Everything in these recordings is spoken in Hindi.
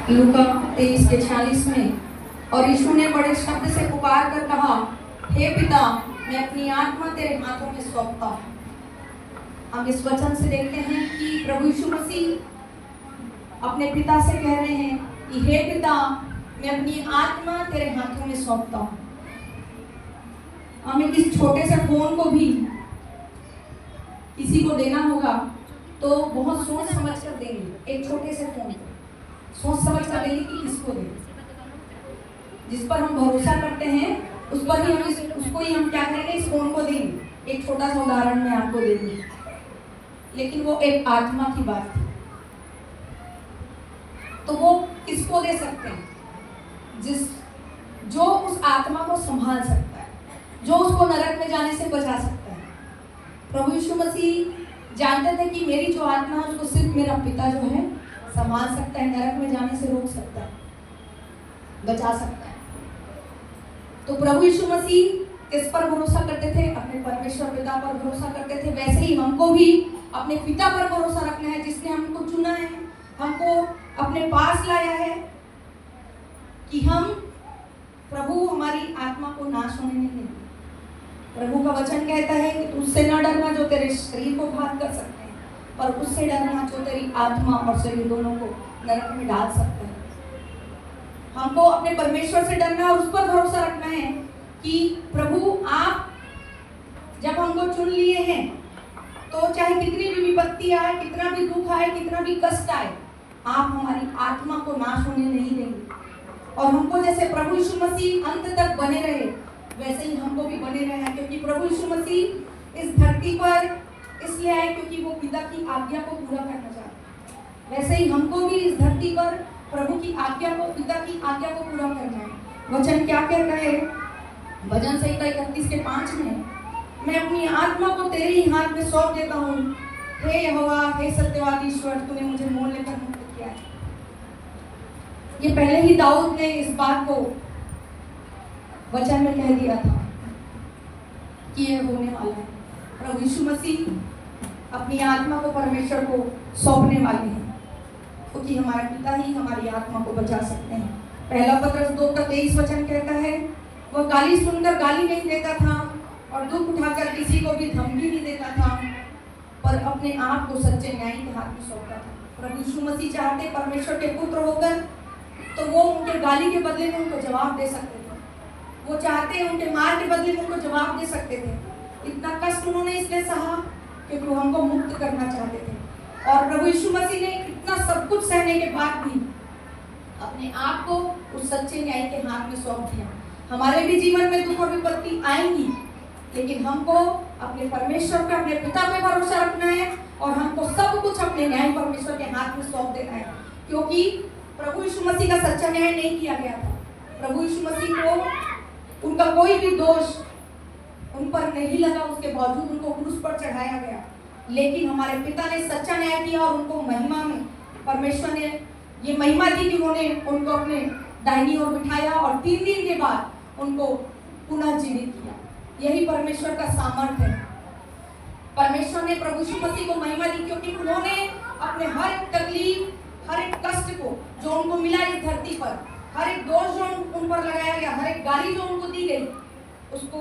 लूका 23:46 में, और यीशु ने बड़े शब्द से पुकार कर कहा, हे पिता, मैं अपनी आत्मा तेरे हाथों में सौंपता हूँ। हम इस वचन से देखते हैं कि प्रभु यीशु मसीह अपने पिता से कह रहे हैं कि हे पिता, मैं अपनी आत्मा तेरे हाथों में सौंपता हूँ। हमें इस छोटे से फोन को भी किसी को देना होगा तो बहुत सोच समझ कर देंगे। एक छोटे से फोन को सोच समझ कर देंगे कि किसको देंगे। जिस पर हम भरोसा करते हैं उस पर ही उसको ही हम क्या करेंगे, इस फोन को देंगे। एक छोटा सा उदाहरण मैं आपको दे दूँ, लेकिन वो एक आत्मा की बात थी। तो वो किसको दे सकते हैं? जो उस आत्मा को संभाल सकता है, जो उसको नरक में जाने से बचा सकता है। प्रभु यीशु मसीह जानते थे कि मेरी जो आत्मा है उसको सिर्फ मेरा पिता जो है संभाल सकता है, नरक में जाने से रोक सकता है, बचा सकता है। तो प्रभु यीशु मसीह किस पर भरोसा करते थे? अपने परमेश्वर पिता पर भरोसा करते थे। वैसे ही हमको भी अपने पिता पर भरोसा रखना है, जिसने हमको चुना है, हमको अपने पास लाया है, कि हम प्रभु हमारी आत्मा को नाश होने नहीं देंगे। प्रभु का वचन कहता है कि उससे न डरना जो तेरे शरीर को घात कर सकते हैं, पर उससे डरना जो तेरी आत्मा और शरीर दोनों को नरक में डाल सकता है। हमको अपने परमेश्वर से डरना और उस पर भरोसा रखना है कि प्रभु, आप जब हमको चुन लिए हैं तो चाहे कितनी भी विपत्ति आए, कितना भी दुख आए, कितना भी कष्ट आए, आप हमारी आत्मा को नाश होने नहीं देंगे। और हमको जैसे प्रभु यीशु मसीह अंत तक बने रहे, वैसे ही हमको भी बने रहे हैं, क्योंकि प्रभु यीशु मसीह इस धरती पर इसलिए आए क्योंकि वो पिता की आज्ञा को पूरा करना चाहते हैं। वैसे ही हमको भी इस धरती पर प्रभु की आज्ञा को, पिता की आज्ञा को पूरा करना है। वचन क्या कहता है? भजन संहिता 31:5 में, मैं अपनी आत्मा को तेरे ही हाथ में सौंप देता हूँ। हे यहोवा, हे सत्यवादी ईश्वर, तूने मुझे मोल लेकर मुक्त किया है। ये पहले ही दाऊद ने इस बात को वचन में कह दिया था कि ये होने वाला है। प्रभु यीशु मसीह अपनी आत्मा को परमेश्वर को सौंपने वाले हैं, क्योंकि हमारा पिता ही हमारी आत्मा को बचा सकते हैं। पहला पत्रस 2:23 वचन कहता है, वह गाली सुनकर गाली नहीं देता था और दुख उठाकर किसी को भी धमकी नहीं देता था, पर अपने आप को सच्चे न्याय के हाथ में सौंपता था। प्रभु यीशु मसीह चाहते परमेश्वर के पुत्र होकर तो वो उनके गाली के बदले में उनको जवाब दे सकते थे। वो चाहते उनके मार के बदले में उनको जवाब दे सकते थे। इतना कष्ट उन्होंने इसलिए सहा क्योंकि वो हमको मुक्त करना चाहते थे। और प्रभु यीशु मसीह ने इतना सब कुछ सहने के बाद भी अपने आप को उस सच्चे न्याय के हाथ में सौंप दिया। हमारे भी जीवन में दुख और विपत्ति आएंगी, लेकिन हमको अपने परमेश्वर पे, अपने पिता पे भरोसा रखना है और हमको सब कुछ अपने न्याय परमेश्वर के हाथ में सौंप देना है, क्योंकि प्रभु यीशु मसीह का सच्चा न्याय नहीं किया गया था। प्रभु यीशु मसीह को उनका कोई भी दोष उन पर नहीं लगा, उसके बावजूद उनको क्रूस पर चढ़ाया गया। लेकिन हमारे पिता ने सच्चा न्याय किया और उनको महिमा में, परमेश्वर ने ये महिमा दी कि उन्होंने उनको अपने दाहिनी ओर बिठाया और 3 दिन के बाद उनको पुनः जीवित किया। यही परमेश्वर का सामर्थ्य है। परमेश्वर ने प्रभु यीशु मसीह को महिमा दी क्योंकि उन्होंने अपने हर एक तकलीफ, हर एक कष्ट को जो उनको मिला इस धरती पर, हर एक दोष जो उन पर लगाया गया, हर एक गाली जो उनको दी गई, उसको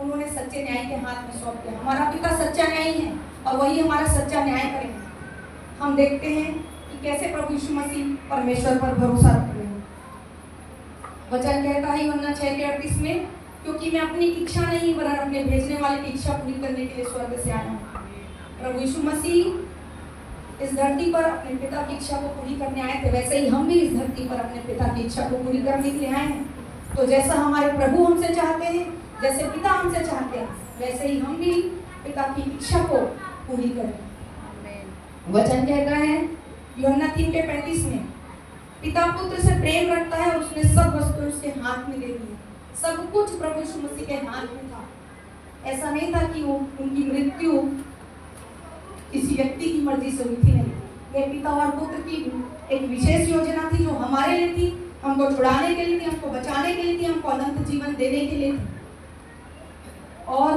उन्होंने सच्चे न्याय के हाथ में सौंप दिया। हमारा पिता सच्चा न्याय है और वही हमारा सच्चा न्याय करेंगे। हम देखते हैं कि कैसे प्रभु यीशु मसीह परमेश्वर पर भरोसा रख रहे हैं। वचन कहता है यूहन्ना 6:38 में, क्योंकि मैं अपनी इच्छा नहीं वरन अपने भेजने वाले की इच्छा पूरी करने के लिए स्वर्ग से आया हूँ। प्रभु यीशु मसीह इस धरती पर अपने पिता की इच्छा को पूरी करने आए थे, वैसे ही हम भी इस धरती पर अपने पिता की इच्छा को पूरी करने के लिए आए हैं। तो जैसा हमारे प्रभु हमसे चाहते हैं, जैसे पिता हमसे चाहते हैं, वैसे ही हम भी पिता की इच्छा को पूरी करें। वचन कहता है यूहन्ना 3:35 में, पिता पुत्र से प्रेम रखता है और उसने सब वस्तु उसके हाथ में दे दी। सब कुछ प्रभु यीशु मसीह के हाथ में था। ऐसा नहीं था कि वो उनकी मृत्यु किसी व्यक्ति की मर्जी से हुई थी, नहीं। ये पिता और पुत्र की एक विशेष योजना थी जो हमारे लिए थी, हमको छुड़ाने के लिए थी, हमको बचाने के लिए थी, हमको अनंत जीवन देने के लिए थी। और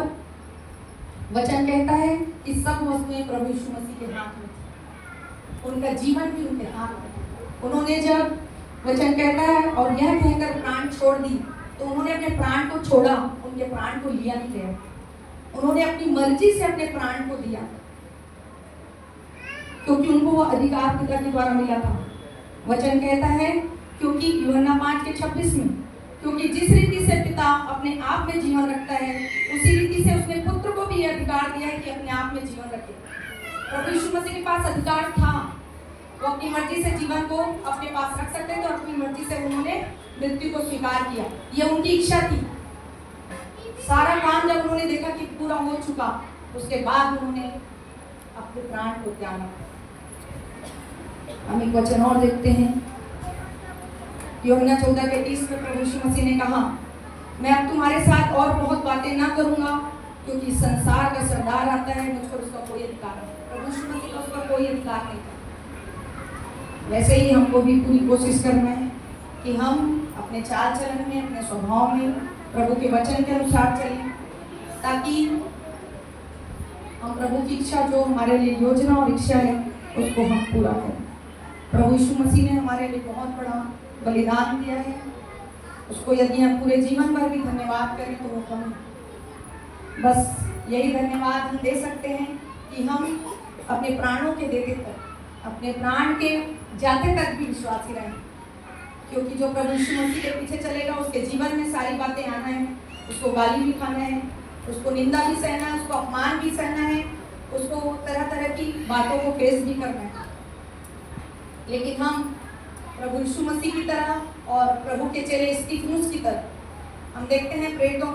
वचन कहता है कि सब वस्तुएं प्रभु यीशु मसीह के हाथ में थी, उनका जीवन भी उनके हाथ में। उन्होंने जब वचन कहता है और यह कहकर प्राण छोड़ दी, तो उन्होंने अपने प्राण को छोड़ा, उनके प्राण को लिया नहीं गया। उन्होंने अपनी मर्जी से अपने प्राण को दिया, क्योंकि उनको वो अधिकार पिता के द्वारा मिला था। वचन कहता है क्योंकि यूहन्ना 5:26 में, क्योंकि जिस रीति से पिता अपने आप में जीवन रखता है, उसी रीति से उसने पुत्र को भी यह अधिकार दिया है कि अपने आप में जीवन रखे। प्रभु यीशु मसीह के पास अधिकार था, वो अपनी मर्जी से जीवन को अपने पास रख सकते थे और अपनी मर्जी से उन्होंने मृत्यु को स्वीकार किया। यह उनकी इच्छा थी। सारा काम जब उन्होंने देखा कि पूरा हो चुका, उसके बाद उन्होंने अपने प्राण को त्यागा। हम एक वचन और देखते हैं, यूहन्ना 14:30 में प्रभु यीशु मसीह ने कहा, मैं अब तुम्हारे साथ और बहुत बातें ना करूंगा, क्योंकि संसार का सरदार आता है, मुझ पर उसका कोई अधिकार नहीं। प्रभु यीशु मसीह का उस पर कोई अधिकार नहीं था। वैसे ही हमको भी पूरी कोशिश करना है कि हम अपने चाल चलन में, अपने स्वभाव में प्रभु के वचन के अनुसार चलें, ताकि हम प्रभु की इच्छा जो हमारे लिए योजना और इच्छा है उसको हम पूरा करें। प्रभु यीशु मसीह ने हमारे लिए बहुत बड़ा बलिदान दिया है, उसको यदि हम पूरे जीवन भर भी धन्यवाद करें तो वो कम है। बस यही धन्यवाद हम दे सकते हैं कि हम अपने प्राणों के देते तक, अपने प्राण के जाते तक भी विश्वासी रहें, क्योंकि जो प्रभु यीशु मसीह के पीछे चलेगा उसके जीवन में सारी बातें आना है, उसको गाली भी खाना है, उसको निंदा भी सहना है, उसको अपमान भी सहना है, उसको तरह तरह की बातों को फेस भी करना है। लेकिन हम प्रभु यीशु मसीह की तरह और प्रभु के चेले स्तिफनुस की तरह हम देखते हैं प्रेरितों